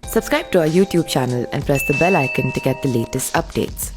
Subscribe to our YouTube channel and press the bell icon to get the latest updates.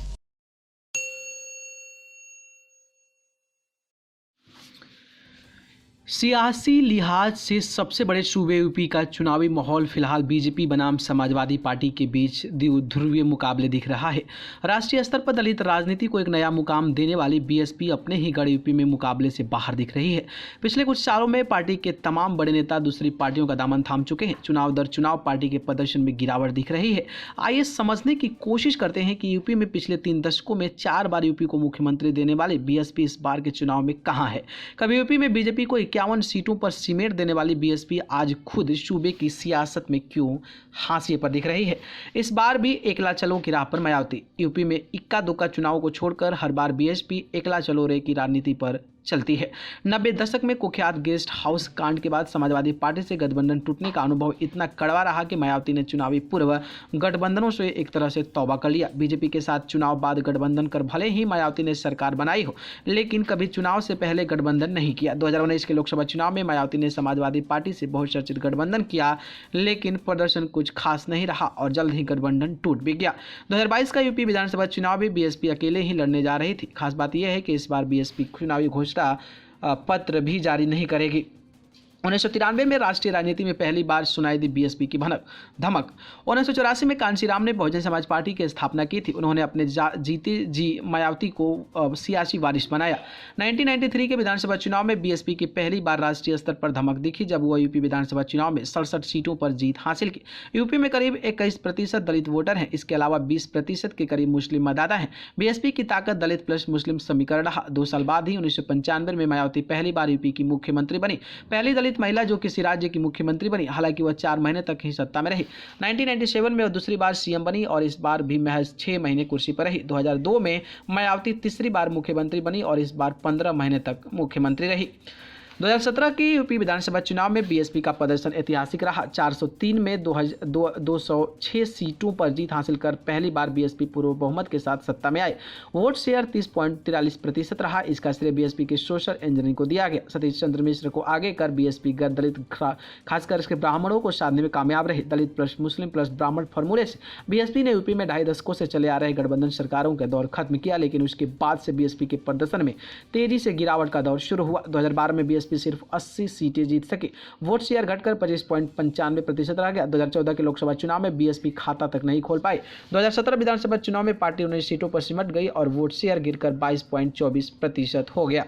सियासी लिहाज से सबसे बड़े सूबे यूपी का चुनावी माहौल फिलहाल बीजेपी बनाम समाजवादी पार्टी के बीच ध्रुवीय मुकाबले दिख रहा है। राष्ट्रीय स्तर पर दलित राजनीति को एक नया मुकाम देने वाली बीएसपी अपने ही गढ़ यूपी में मुकाबले से बाहर दिख रही है। पिछले कुछ सालों में पार्टी के तमाम बड़े नेता दूसरी पार्टियों का दामन थाम चुके हैं। चुनाव दर चुनाव पार्टी के प्रदर्शन में गिरावट दिख रही है। आइए समझने की कोशिश करते हैं कि यूपी में पिछले 3 दशकों में 4 बार यूपी को मुख्यमंत्री देने वाली बीएसपी इस बार के चुनाव में कहां है। कभी यूपी में बीजेपी को 51 सीटों पर सिमेट देने वाली बीएसपी आज खुद सूबे की सियासत में क्यों हाशिए पर दिख रही है। इस बार भी एकला चलो की राह पर मायावती। यूपी में इक्का दुक्का चुनाव को छोड़कर हर बार बीएसपी एकला चलो रे की राजनीति पर चलती है। 90 दशक में कुख्यात गेस्ट हाउस कांड के बाद समाजवादी पार्टी से गठबंधन टूटने का अनुभव इतना कड़वा रहा कि मायावती ने चुनावी पूर्व गठबंधनों से एक तरह से तौबा कर लिया। बीजेपी के साथ चुनाव बाद गठबंधन कर भले ही मायावती ने सरकार बनाई हो, लेकिन कभी चुनाव से पहले गठबंधन नहीं किया। 2019 के लोकसभा चुनाव में मायावती ने समाजवादी पार्टी से बहुचर्चित गठबंधन किया, लेकिन प्रदर्शन कुछ खास नहीं रहा और जल्द ही गठबंधन टूट भी गया। 2022 का यूपी विधानसभा चुनाव भी बीएसपी अकेले ही लड़ने जा रही थी। खास बात यह है कि इस बार बीएसपी चुनावी घोषणा पत्र भी जारी नहीं करेगी। 1993 में राष्ट्रीय राजनीति में पहली बार सुनाई दी बीएसपी की धमक। 1984 में कांशीराम ने बहुजन समाज पार्टी की स्थापना की थी। उन्होंने अपने जीते जी मायावती को सियासी वारिस बनाया। 1993 के विधानसभा चुनाव में बीएसपी की पहली बार राष्ट्रीय स्तर पर धमक दिखी जब वह यूपी विधानसभा चुनाव में 67 सीटों पर जीत हासिल की। यूपी में करीब 21% दलित वोटर हैं। इसके अलावा 20% के करीब मुस्लिम मतदाता हैं। बीएसपी की ताकत दलित प्लस मुस्लिम समीकरण रहा। 2 साल बाद ही 1995 में मायावती पहली बार यूपी की मुख्यमंत्री बनी, पहली दलित महिला जो किसी राज्य की मुख्यमंत्री बनी। हालांकि वह 4 महीने तक ही सत्ता में रही। 1997 में वह दूसरी बार सीएम बनी और इस बार भी महज 6 महीने कुर्सी पर रही। 2002 में मायावती तीसरी बार मुख्यमंत्री बनी और इस बार 15 महीने तक मुख्यमंत्री रही। 2017 के यूपी विधानसभा चुनाव में बीएसपी का प्रदर्शन ऐतिहासिक रहा। 403 में 206 सीटों पर जीत हासिल कर पहली बार बीएसपी पूर्व बहुमत के साथ सत्ता में आए। वोट शेयर 30.43% रहा। इसका श्रेय बीएसपी के सोशल इंजीनियरिंग को दिया गया। सतीश चंद्र मिश्र को आगे कर बीएसपी गैर दलित खासकर इसके ब्राह्मणों को साधने में कामयाब रही। दलित प्लस मुस्लिम प्लस ब्राह्मण फॉर्मूले से बीएसपी ने यूपी में 2.5 दशकों से चले आ रहे गठबंधन सरकारों का दौर खत्म किया, लेकिन उसके बाद से बीएसपी के प्रदर्शन में तेजी से गिरावट का दौर शुरू हुआ। 2012 में बीएसपी सिर्फ 80 सीटें जीत सकी। वोट शेयर घटकर 25.95% रह गया। 2014 के लोकसभा चुनाव में बीएसपी खाता तक नहीं खोल पाई। 2017 विधानसभा चुनाव में पार्टी 19 सीटों पर सिमट गई और वोट शेयर गिरकर 22.24% हो गया।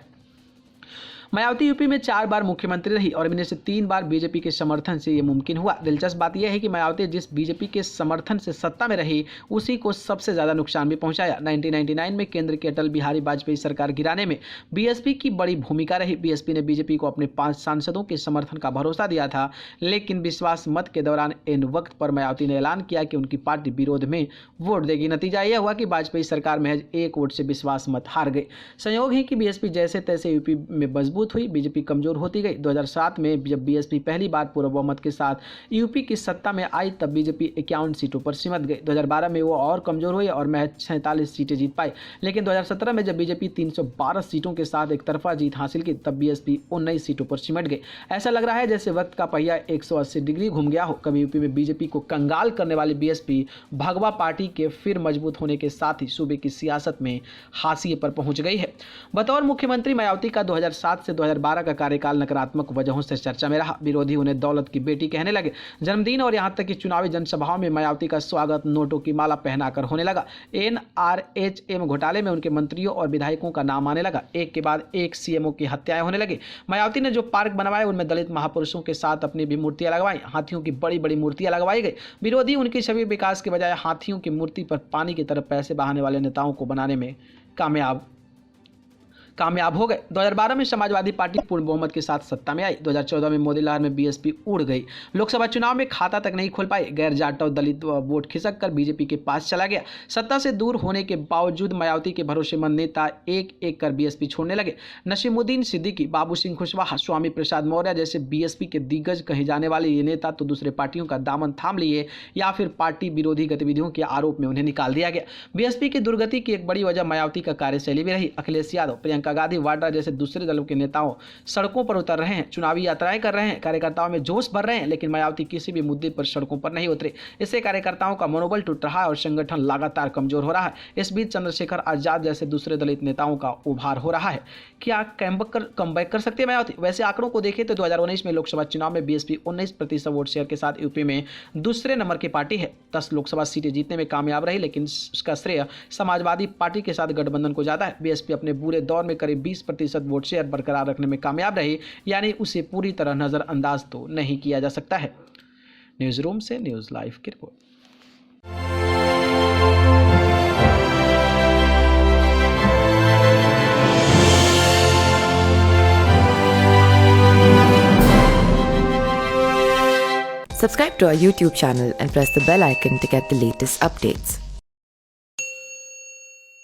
मायावती यूपी में 4 बार मुख्यमंत्री रही और इनमें से 3 बार बीजेपी के समर्थन से यह मुमकिन हुआ। दिलचस्प बात यह है कि मायावती जिस बीजेपी के समर्थन से सत्ता में रही उसी को सबसे ज़्यादा नुकसान भी पहुंचाया। 1999 में केंद्र की अटल बिहारी वाजपेयी सरकार गिराने में बीएसपी की बड़ी भूमिका रही। बीएसपी ने बीजेपी को अपने 5 सांसदों के समर्थन का भरोसा दिया था, लेकिन विश्वास मत के दौरान इन वक्त पर मायावती ने ऐलान किया कि उनकी पार्टी विरोध में वोट देगी। नतीजा यह हुआ कि वाजपेयी सरकार महज 1 वोट से विश्वास मत हार गई। संयोग है कि बीएसपी जैसे तैसे यूपी में मजबूत हुई, बीजेपी कमजोर होती गई। 2007 में जब बीएसपी पहली बार पूर्व बहुमत के साथ यूपी की सत्ता में आई तब बीजेपी 51 सीटों पर सिमट गई। 2012 में वो और कमजोर हुई और महज 47 सीटें जीत पाई। लेकिन 2017 में जब बीजेपी 312 सीटों के साथ एक तरफा जीत हासिल की तब बीएसपी 19 सीटों पर सिमट गई। ऐसा लग रहा है जैसे वक्त का पहिया 180 डिग्री घूम गया हो। कभी यूपी में बीजेपी को कंगाल करने वाली बीएसपी भगवा पार्टी के फिर मजबूत होने के साथ ही सूबे की सियासत में हाशिए पर पहुंच गई है। बतौर मुख्यमंत्री मायावती का 2007 से 2012 का कार्यकाल नकारात्मक वजहों से चर्चा में रहा। विरोधी उन्हें दौलत की बेटी कहने लगे। जन्मदिन और यहां तक कि चुनावी जनसभाओं में मायावती का स्वागत नोटों की माला पहनाकर होने लगा। एनआरएचएम घोटाले में उनके मंत्रियों और विधायकों का नाम आने लगा। एक के बाद एक सीएमओ की हत्याएं होने लगी। मायावती ने जो पार्क बनवाए उनमें दलित महापुरुषों के साथ अपनी भी मूर्तियां लगवाई। हाथियों की बड़ी बड़ी मूर्तियां लगवाई गई। विरोधी उनकी छवि विकास के बजाय हाथियों की मूर्ति पर पानी की तरफ पैसे बहाने वाले नेताओं को बनाने में कामयाब हो गए। 2012 में समाजवादी पार्टी पूर्ण बहुमत के साथ सत्ता में आई। 2014 में मोदी लहर में बीएसपी उड़ गई। लोकसभा चुनाव में खाता तक नहीं खोल पाई। गैर जाटव दलित वोट खिसक कर बीजेपी के पास चला गया। सत्ता से दूर होने के बावजूद मायावती के भरोसेमंद नेता एक एक कर बीएसपी छोड़ने लगे। नसीमुद्दीन सिद्दीकी, बाबू सिंह कुशवाहा, स्वामी प्रसाद मौर्य जैसे बीएसपी के दिग्गज कहे जाने वाले ये नेता तो दूसरे पार्टियों का दामन थाम लिए या फिर पार्टी विरोधी गतिविधियों के आरोप में उन्हें निकाल दिया गया। बीएसपी की दुर्गति की एक बड़ी वजह मायावती का कार्यशैली भी रही। अखिलेश यादव, प्रियंका प्रियंका गांधी वाड्रा जैसे दूसरे दलों के नेताओं सड़कों पर उतर रहे हैं, चुनावी यात्राएं कर रहे हैं, कार्यकर्ताओं में जोश भर रहे हैं, लेकिन मायावती किसी भी मुद्दे पर सड़कों पर नहीं उतरे। इससे कार्यकर्ताओं का मनोबल टूट रहा है और संगठन लगातार कमजोर हो रहा है। इस बीच चंद्रशेखर आजाद जैसे दूसरे दलित नेताओं का उभार हो रहा है। क्या कमबैक कर सकते हैं मायावती? वैसे आंकड़ों को देखें तो 2019 में लोकसभा चुनाव में बीएसपी 19% वोट शेयर के साथ यूपी में दूसरे नंबर की पार्टी है। 10 लोकसभा सीटें जीतने में कामयाब रही, लेकिन उसका श्रेय समाजवादी पार्टी के साथ गठबंधन को जाता है। बीएसपी अपने बुरे दौर में करीब 20% वोट शेयर बरकरार रखने में कामयाब रही, यानी उसे पूरी तरह नजरअंदाज तो नहीं किया जा सकता है। न्यूज रूम से न्यूज लाइव की report. Subscribe to our YouTube channel and press the bell icon to get the latest updates.